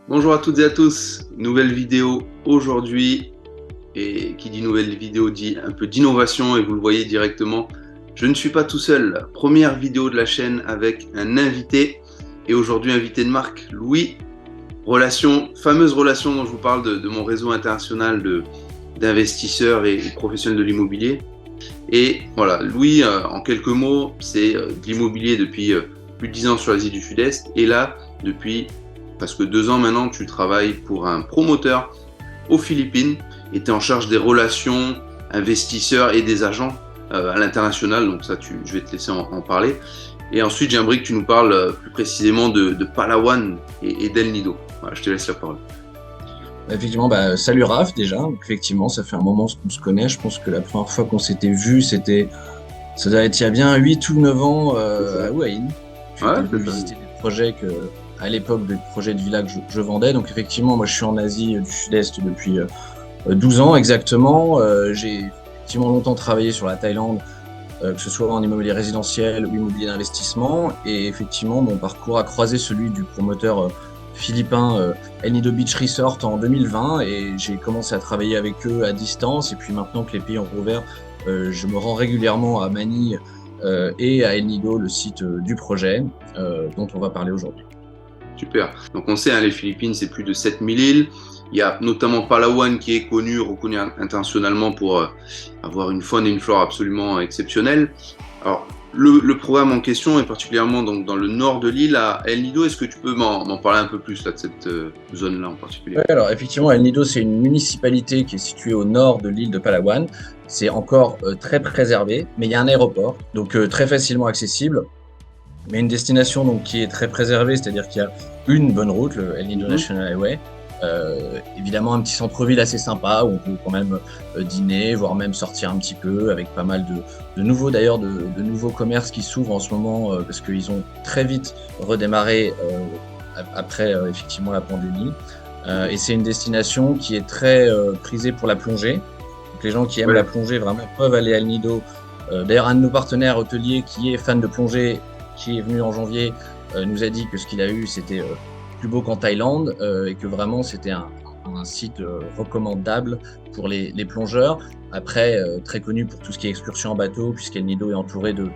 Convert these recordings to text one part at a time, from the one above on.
Bonjour à toutes et à tous, nouvelle vidéo aujourd'hui, et qui dit nouvelle vidéo dit un peu d'innovation, et vous le voyez directement, je ne suis pas tout seul. Première vidéo de la chaîne avec un invité, et aujourd'hui invité de marque, Louis. Fameuse relation dont je vous parle de mon réseau international d'investisseurs et professionnels de l'immobilier. Et voilà, Louis, en quelques mots, c'est de l'immobilier depuis plus de 10 ans sur l'Asie du Sud-Est, et là, depuis presque 2 ans maintenant, tu travailles pour un promoteur aux Philippines et tu es en charge des relations investisseurs et des agents à l'international. Donc ça, je vais te laisser en parler. Et ensuite, j'aimerais que tu nous parles plus précisément de Palawan et d'El Nido. Voilà, je te laisse la parole. Effectivement, salut Raph déjà. Donc, effectivement, ça fait un moment qu'on se connaît. Je pense que la première fois qu'on s'était vu, ça doit être il y a bien 8 ou 9 ans à Houahin. Tu Ouais, étais venu visiter des projets à l'époque, des projets de villa que je vendais. Donc effectivement, moi je suis en Asie du Sud-Est depuis 12 ans exactement. J'ai effectivement longtemps travaillé sur la Thaïlande, que ce soit en immobilier résidentiel ou immobilier d'investissement. Et effectivement, mon parcours a croisé celui du promoteur philippin El Nido Beach Resort en 2020 et j'ai commencé à travailler avec eux à distance. Et puis maintenant que les pays ont rouvert, je me rends régulièrement à Manille et à El Nido, le site du projet dont on va parler aujourd'hui. super. Donc on sait, hein, les Philippines, c'est plus de 7000 îles. Il y a notamment Palawan qui est reconnu internationalement pour avoir une faune et une flore absolument exceptionnelles. Alors, le programme en question est particulièrement donc, dans le nord de l'île, à El Nido. Est-ce que tu peux m'en parler un peu plus là, de cette zone-là en particulier? Ouais, alors effectivement, El Nido, c'est une municipalité qui est située au nord de l'île de Palawan. C'est encore très préservé, mais il y a un aéroport, donc très facilement accessible. Mais une destination donc, qui est très préservée, c'est-à-dire qu'il y a une bonne route, le El Nido National Highway. Évidemment, un petit centre-ville assez sympa où on peut quand même dîner, voire même sortir un petit peu, avec pas mal de nouveaux d'ailleurs, de nouveaux commerces qui s'ouvrent en ce moment parce qu'ils ont très vite redémarré après effectivement la pandémie. Et c'est une destination qui est très prisée pour la plongée. Donc les gens qui aiment Ouais. la plongée vraiment peuvent aller à El Nido. D'ailleurs, un de nos partenaires hôteliers qui est fan de plongée, qui est venu en janvier, nous a dit que ce qu'il a eu, c'était plus beau qu'en Thaïlande et que vraiment c'était un site recommandable pour les plongeurs. Après, très connu pour tout ce qui est excursion en bateau, puisqu'El Nido est entouré de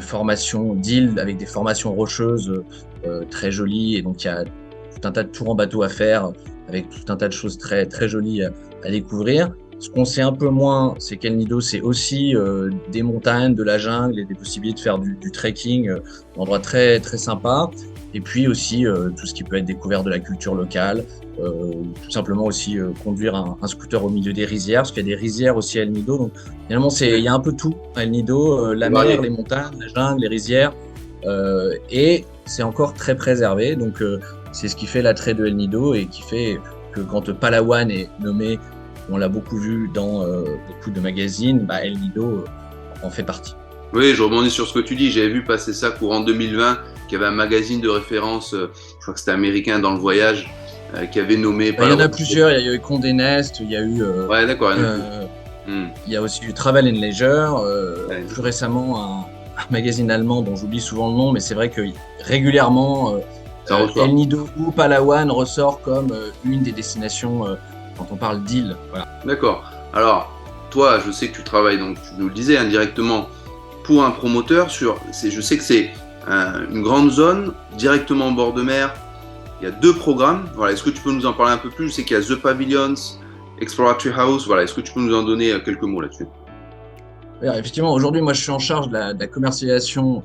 formations d'îles avec des formations rocheuses très jolies. Et donc, il y a tout un tas de tours en bateau à faire avec tout un tas de choses très, très jolies à découvrir. Ce qu'on sait un peu moins, c'est qu'El Nido, c'est aussi des montagnes, de la jungle et des possibilités de faire du trekking, un endroit très, très sympa. Et puis aussi tout ce qui peut être découvert de la culture locale, tout simplement aussi conduire un scooter au milieu des rizières, parce qu'il y a des rizières aussi à El Nido. Donc finalement, il y a un peu tout à El Nido, la mer, les montagnes, la jungle, les rizières, et c'est encore très préservé. Donc c'est ce qui fait l'attrait de El Nido et qui fait que quand Palawan est nommé, on l'a beaucoup vu dans beaucoup de magazines, El Nido en fait partie. Oui, je rebondis sur ce que tu dis. J'avais vu passer ça courant 2020, qu'il y avait un magazine de référence, je crois que c'était américain dans le voyage, qui avait nommé. Il y en a plusieurs, il y a eu Condé Nast, il y a eu. Ouais, d'accord. Il y a aussi eu Travel and Leisure, Ouais. plus récemment un magazine allemand dont j'oublie souvent le nom, mais c'est vrai que régulièrement Ça ressort. El Nido ou Palawan ressort comme une des destinations quand on parle d'île. Voilà. D'accord. Alors, toi, je sais que tu travailles, donc tu nous le disais indirectement, pour un promoteur je sais que c'est une grande zone, directement en bord de mer. Il y a 2 programmes. Voilà, est-ce que tu peux nous en parler un peu plus? Je sais qu'il y a The Pavilions, Exploratory House. Voilà, est-ce que tu peux nous en donner quelques mots là-dessus? Alors, effectivement, aujourd'hui, moi, je suis en charge de la commercialisation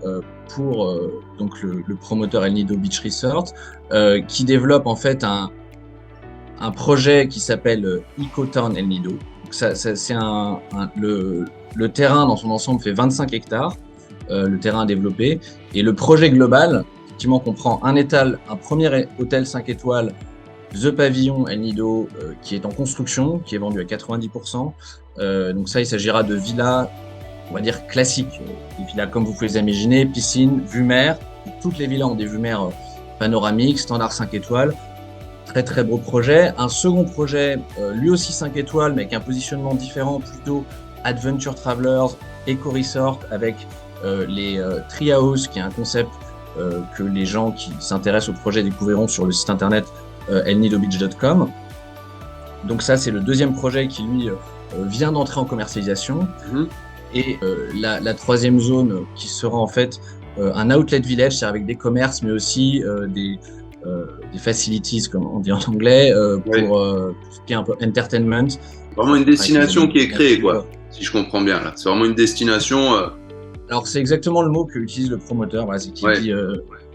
pour donc le promoteur El Nido Beach Resort, qui développe en fait un projet qui s'appelle EcoTown El Nido. Donc c'est le terrain dans son ensemble fait 25 hectares, le terrain à développer. Et le projet global, effectivement, comprend un premier hôtel 5 étoiles, The Pavillon El Nido, qui est en construction, qui est vendu à 90%. Donc ça, il s'agira de villas, on va dire classiques. Des villas comme vous pouvez les imaginer, piscine, vue mer. Toutes les villas ont des vues mer panoramiques, standard 5 étoiles. Très très beau projet. Un second projet, lui aussi 5 étoiles, mais avec un positionnement différent, plutôt Adventure Travelers, Eco Resort, avec les Tree House, qui est un concept que les gens qui s'intéressent au projet découvriront sur le site internet elnidobeach.com. Donc ça, c'est le deuxième projet qui, lui, vient d'entrer en commercialisation. Et la troisième zone qui sera en fait un outlet village, c'est avec des commerces, mais aussi des facilities, comme on dit en anglais, pour tout ce qui est un peu entertainment. Vraiment une destination qui est créée, quoi, si je comprends bien. Là, c'est vraiment une destination. Alors, c'est exactement le mot que utilise le promoteur, voilà, c'est qui dit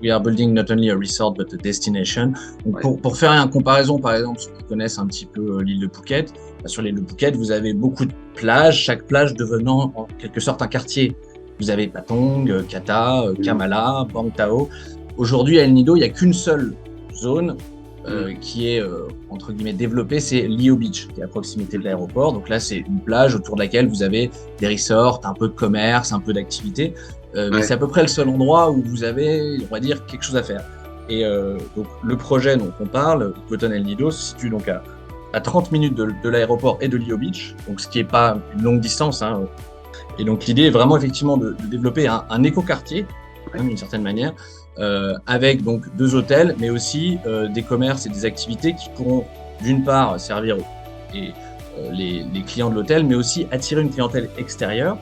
We are building not only a resort but a destination. Donc, pour faire une comparaison, par exemple, ceux qui connaissent un petit peu l'île de Phuket, sur l'île de Phuket, vous avez beaucoup de plages, chaque plage devenant en quelque sorte un quartier. Vous avez Patong, Kata, Kamala, Bang Tao. Aujourd'hui, à El Nido, il n'y a qu'une seule zone qui est entre guillemets développée, c'est Lio Beach, qui est à proximité de l'aéroport. Donc là, c'est une plage autour de laquelle vous avez des resorts, un peu de commerce, un peu d'activité. Mais c'est à peu près le seul endroit où vous avez, on va dire, quelque chose à faire. Et donc le projet dont on parle, Coton El Nido, se situe donc à 30 minutes de l'aéroport et de Lio Beach, donc ce qui n'est pas une longue distance. Hein. Et donc l'idée est vraiment effectivement de développer un éco-quartier, d'une certaine manière, avec donc 2 hôtels, mais aussi des commerces et des activités qui pourront d'une part servir les clients de l'hôtel, mais aussi attirer une clientèle extérieure.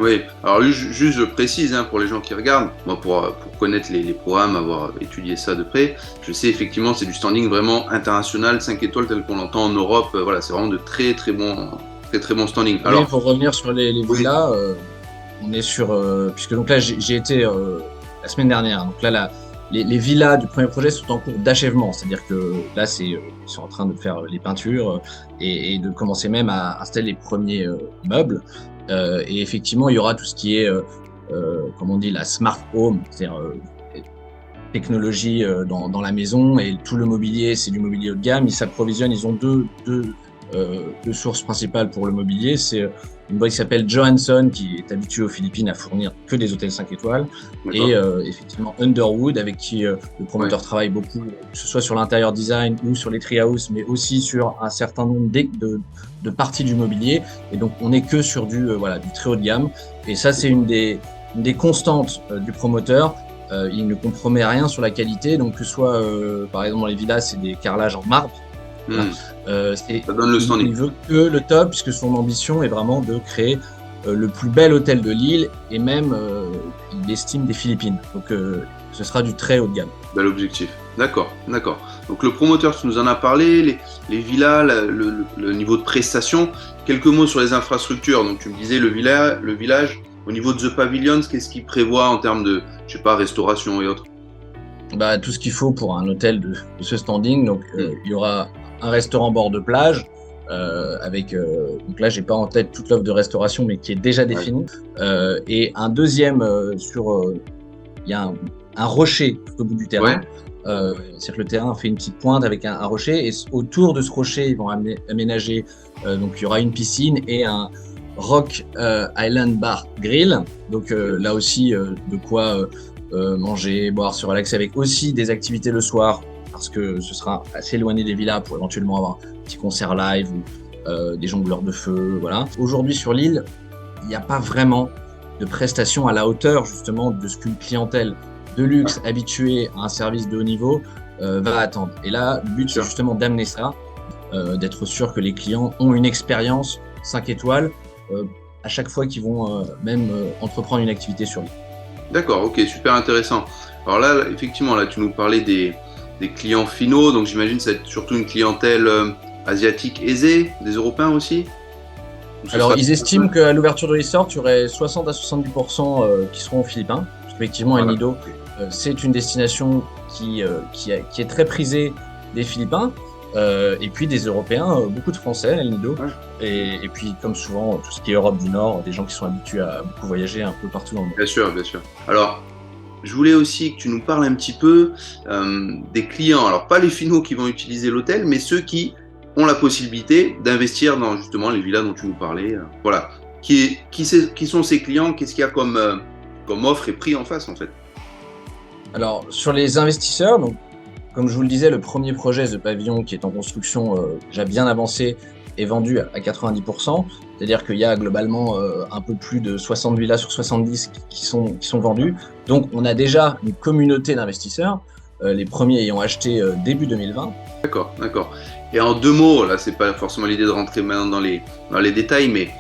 Oui, alors juste je précise pour les gens qui regardent, moi pour connaître les programmes, avoir étudié ça de près, je sais effectivement c'est du standing vraiment international, 5 étoiles tel qu'on l'entend en Europe, voilà, c'est vraiment de très très bon standing. Alors, pour revenir sur les villas, on est sur, puisque donc là j'ai été la semaine dernière, donc là les villas du premier projet sont en cours d'achèvement, c'est-à-dire que là ils sont en train de faire les peintures et de commencer même à installer les premiers meubles. Et effectivement, il y aura tout ce qui est, comme on dit, la smart home, c'est-à-dire technologie dans la maison, et tout le mobilier, c'est du mobilier haut de gamme. Ils s'approvisionnent, ils ont deux sources principales pour le mobilier. C'est une boîte qui s'appelle Johansson, qui est habituée aux Philippines à fournir que des hôtels 5 étoiles. Et effectivement Underwood, avec qui le promoteur travaille beaucoup, que ce soit sur l'intérieur design ou sur les treehouse, mais aussi sur un certain nombre de parties du mobilier. Et donc on n'est que sur du très haut de gamme. Et ça, c'est une des constantes du promoteur. Il ne compromet rien sur la qualité. Donc que ce soit, par exemple, dans les villas, c'est des carrelages en marbre. Ça donne le standing. Il veut que le top, puisque son ambition est vraiment de créer le plus bel hôtel de l'île, et même il estime des Philippines. Donc ce sera du très haut de gamme. Bel objectif. D'accord. Donc le promoteur, tu nous en as parlé, les villas, le niveau de prestation. Quelques mots sur les infrastructures. Donc tu me disais le village. Au niveau de The Pavilions, qu'est-ce qu'il prévoit en termes de, restauration et autres? Tout ce qu'il faut pour un hôtel de ce standing. Donc il y aura un restaurant bord de plage avec donc là j'ai pas en tête toute l'offre de restauration, mais qui est déjà définie, et un deuxième il y a un rocher tout au bout du terrain. C'est-à-dire que le terrain fait une petite pointe avec un rocher, et autour de ce rocher ils vont aménager donc il y aura une piscine et un Rock Island Bar Grill. Donc là aussi de quoi manger, boire, se relaxer, avec aussi des activités le soir, parce que ce sera assez éloigné des villas pour éventuellement avoir un petit concert live ou des jongleurs de feu, voilà. Aujourd'hui sur l'île, il n'y a pas vraiment de prestations à la hauteur justement de ce qu'une clientèle de luxe habituée à un service de haut niveau va attendre. Et là, le but c'est justement d'amener ça, d'être sûr que les clients ont une expérience 5 étoiles à chaque fois qu'ils vont même entreprendre une activité sur l'île. D'accord, ok, super intéressant. Alors là, effectivement, là tu nous parlais des clients finaux, donc j'imagine que c'est surtout une clientèle asiatique aisée, des Européens aussi? Alors ils estiment qu'à l'ouverture de resort, il y aurait 60 à 70% qui seront philippins. Parce qu'effectivement, El Nido, c'est une destination qui est très prisée des Philippins, et puis des Européens, beaucoup de Français, El Nido, et puis comme souvent, tout ce qui est Europe du Nord, des gens qui sont habitués à beaucoup voyager un peu partout dans le monde. Bien sûr. Alors, je voulais aussi que tu nous parles un petit peu des clients, alors pas les finaux qui vont utiliser l'hôtel, mais ceux qui ont la possibilité d'investir dans justement les villas dont tu nous parlais. Voilà. Qui sont ces clients? Qu'est-ce qu'il y a comme offre et prix en face en fait? Alors, sur les investisseurs, donc, comme je vous le disais, le premier projet, The Pavilion, qui est en construction déjà bien avancé, est vendu à 90%. C'est-à-dire qu'il y a globalement un peu plus de 60 villas sur 70 qui sont vendues. Donc, on a déjà une communauté d'investisseurs. les premiers ayant acheté début 2020. D'accord, d'accord. Et en 2 mots, là, c'est pas forcément l'idée de rentrer maintenant dans les détails, mais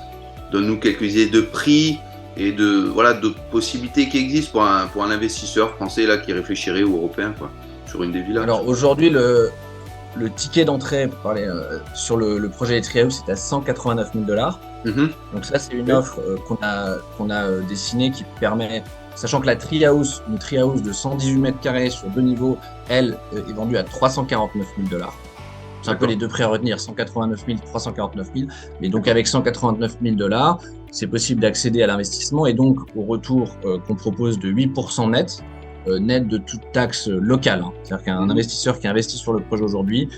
donne-nous quelques idées de prix et de possibilités qui existent pour un investisseur français là, qui réfléchirait ou européen quoi, sur une des villas. Alors aujourd'hui, le ticket d'entrée pour parler sur le projet des Treehouse, c'est à 189 000 $. Donc ça, c'est une offre qu'on a dessinée qui permet, sachant que une Treehouse de 118 mètres carrés sur 2 niveaux, elle, est vendue à 349 000 $. C'est un peu les deux prix à retenir, 189 000, 349 000. Mais donc avec 189 000 $, c'est possible d'accéder à l'investissement et donc au retour qu'on propose de 8% net, net de toute taxe locale. C'est-à-dire qu'un investisseur qui investit sur le projet aujourd'hui,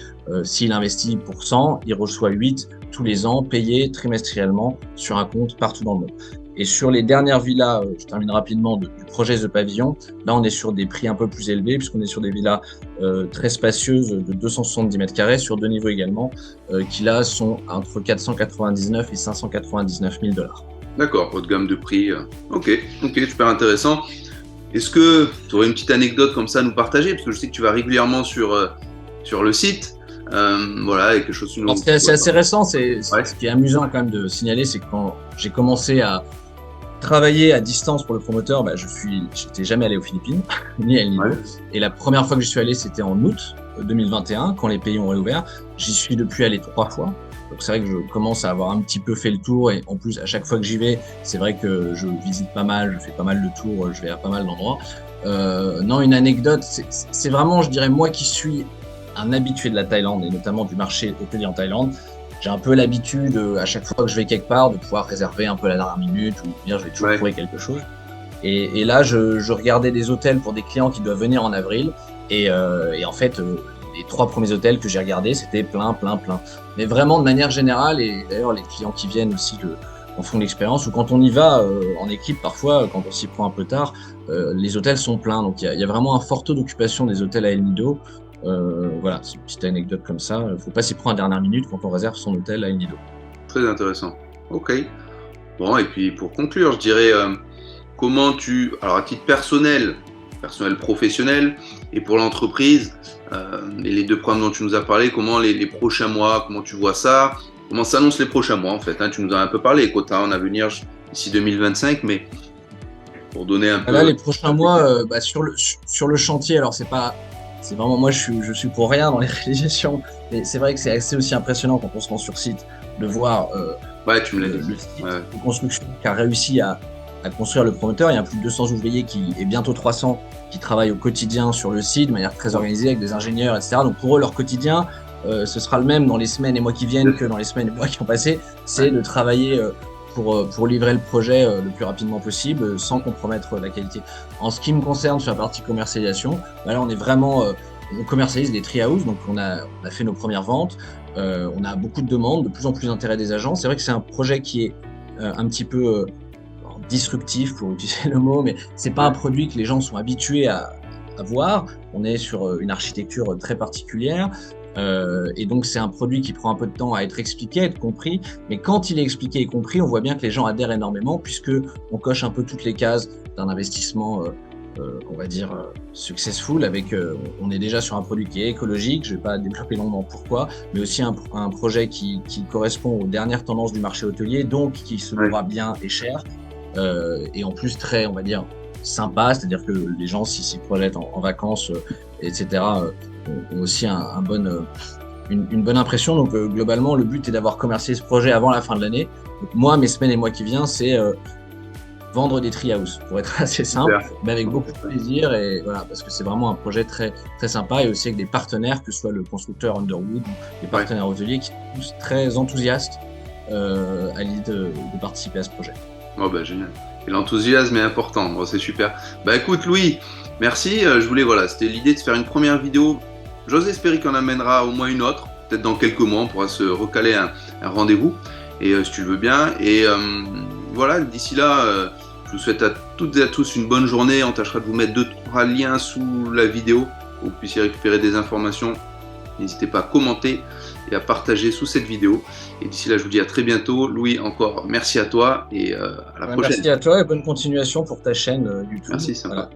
s'il investit pour 100, il reçoit 8 tous les ans, payés trimestriellement sur un compte partout dans le monde. Et sur les dernières villas, je termine rapidement, du projet The Pavillon, là on est sur des prix un peu plus élevés puisqu'on est sur des villas très spacieuses de 270 mètres carrés sur 2 niveaux également, qui là sont entre 499 et 599 000 $. D'accord, haute gamme de prix. Ok, super intéressant. Est-ce que tu aurais une petite anecdote comme ça à nous partager? Parce que je sais que tu vas régulièrement sur le site. Voilà, et quelque chose. C'est assez récent. Ce qui est amusant quand même de signaler, c'est que quand j'ai commencé à travailler à distance pour le promoteur, j'étais jamais allé aux Philippines, ni à El Nido. Et la première fois que je suis allé, c'était en août 2021, quand les pays ont réouvert. J'y suis depuis allé 3 fois. Donc c'est vrai que je commence à avoir un petit peu fait le tour et en plus à chaque fois que j'y vais, c'est vrai que je visite pas mal, je fais pas mal de tours, je vais à pas mal d'endroits. Non, une anecdote, c'est vraiment, je dirais, moi qui suis un habitué de la Thaïlande et notamment du marché hôtelier en Thaïlande. J'ai un peu l'habitude, à chaque fois que je vais quelque part, de pouvoir réserver un peu à la dernière minute ou bien je vais toujours trouver quelque chose. Et là, je regardais des hôtels pour des clients qui doivent venir en avril et en fait, les 3 premiers hôtels que j'ai regardés, c'était plein. Mais vraiment de manière générale, et d'ailleurs les clients qui viennent aussi en font l'expérience, ou quand on y va en équipe, parfois, quand on s'y prend un peu tard, les hôtels sont pleins. Donc il y a vraiment un fort taux d'occupation des hôtels à El Nido. Voilà, c'est une petite anecdote comme ça. Il ne faut pas s'y prendre à la dernière minute quand on réserve son hôtel à El Nido. Très intéressant. Ok. Bon, et puis pour conclure, je dirais comment alors à titre personnel, professionnel, et pour l'entreprise, et les 2 programmes dont tu nous as parlé, comment les prochains mois, comment tu vois ça, comment s'annoncent les prochains mois en fait, hein, tu nous en as un peu parlé, quota en avenir d'ici 2025, mais pour donner un peu... Là, les prochains mois, sur le chantier, alors c'est vraiment, moi je suis pour rien dans les réalisations, mais c'est vrai que c'est assez aussi impressionnant quand on se rend sur site de voir tu me l'as dit. Le site de construction qu'a réussi à construire le promoteur. Il y a plus de 200 ouvriers et bientôt 300 qui travaillent au quotidien sur le site de manière très organisée avec des ingénieurs, etc. Donc pour eux, leur quotidien, ce sera le même dans les semaines et mois qui viennent que dans les semaines et mois qui ont passé. C'est de travailler pour livrer le projet le plus rapidement possible sans compromettre la qualité. En ce qui me concerne sur la partie commercialisation, là on est vraiment, on commercialise des Treehouse, donc on a fait nos premières ventes, on a beaucoup de demandes, de plus en plus d'intérêt des agents. C'est vrai que c'est un projet qui est un petit peu disruptif pour utiliser le mot, mais c'est pas un produit que les gens sont habitués à voir. On est sur une architecture très particulière. Et donc c'est un produit qui prend un peu de temps à être expliqué, à être compris, mais quand il est expliqué et compris, on voit bien que les gens adhèrent énormément puisque on coche un peu toutes les cases d'un investissement, on va dire successful. On est déjà sur un produit qui est écologique, je vais pas développer longuement pourquoi, mais aussi un projet qui correspond aux dernières tendances du marché hôtelier, donc qui se louera bien et cher, et en plus très, on va dire, sympa, c'est-à-dire que les gens s'y projettent en vacances, etc., ont aussi une bonne impression. Donc globalement, le but est d'avoir commercialisé ce projet avant la fin de l'année. Donc, moi, mes semaines et mois qui viennent, c'est vendre des Treehouse, pour être assez simple, mais avec beaucoup de plaisir, et voilà, parce que c'est vraiment un projet très, très sympa, et aussi avec des partenaires, que ce soit le constructeur Underwood, des partenaires hôteliers qui sont tous très enthousiastes à l'idée de participer à ce projet. Oh génial. Et l'enthousiasme est important, c'est super. Écoute Louis, merci. C'était l'idée de se faire une première vidéo. J'ose espérer qu'on amènera au moins une autre. Peut-être dans quelques mois, on pourra se recaler un rendez-vous. Et si tu le veux bien. Et voilà, d'ici là, je vous souhaite à toutes et à tous une bonne journée. On tâchera de vous mettre 2-3 liens sous la vidéo pour que vous puissiez récupérer des informations. N'hésitez pas à commenter et à partager sous cette vidéo. Et d'ici là, je vous dis à très bientôt. Louis, encore merci à toi et à la prochaine. Merci à toi et bonne continuation pour ta chaîne YouTube. Merci, sympa. Voilà.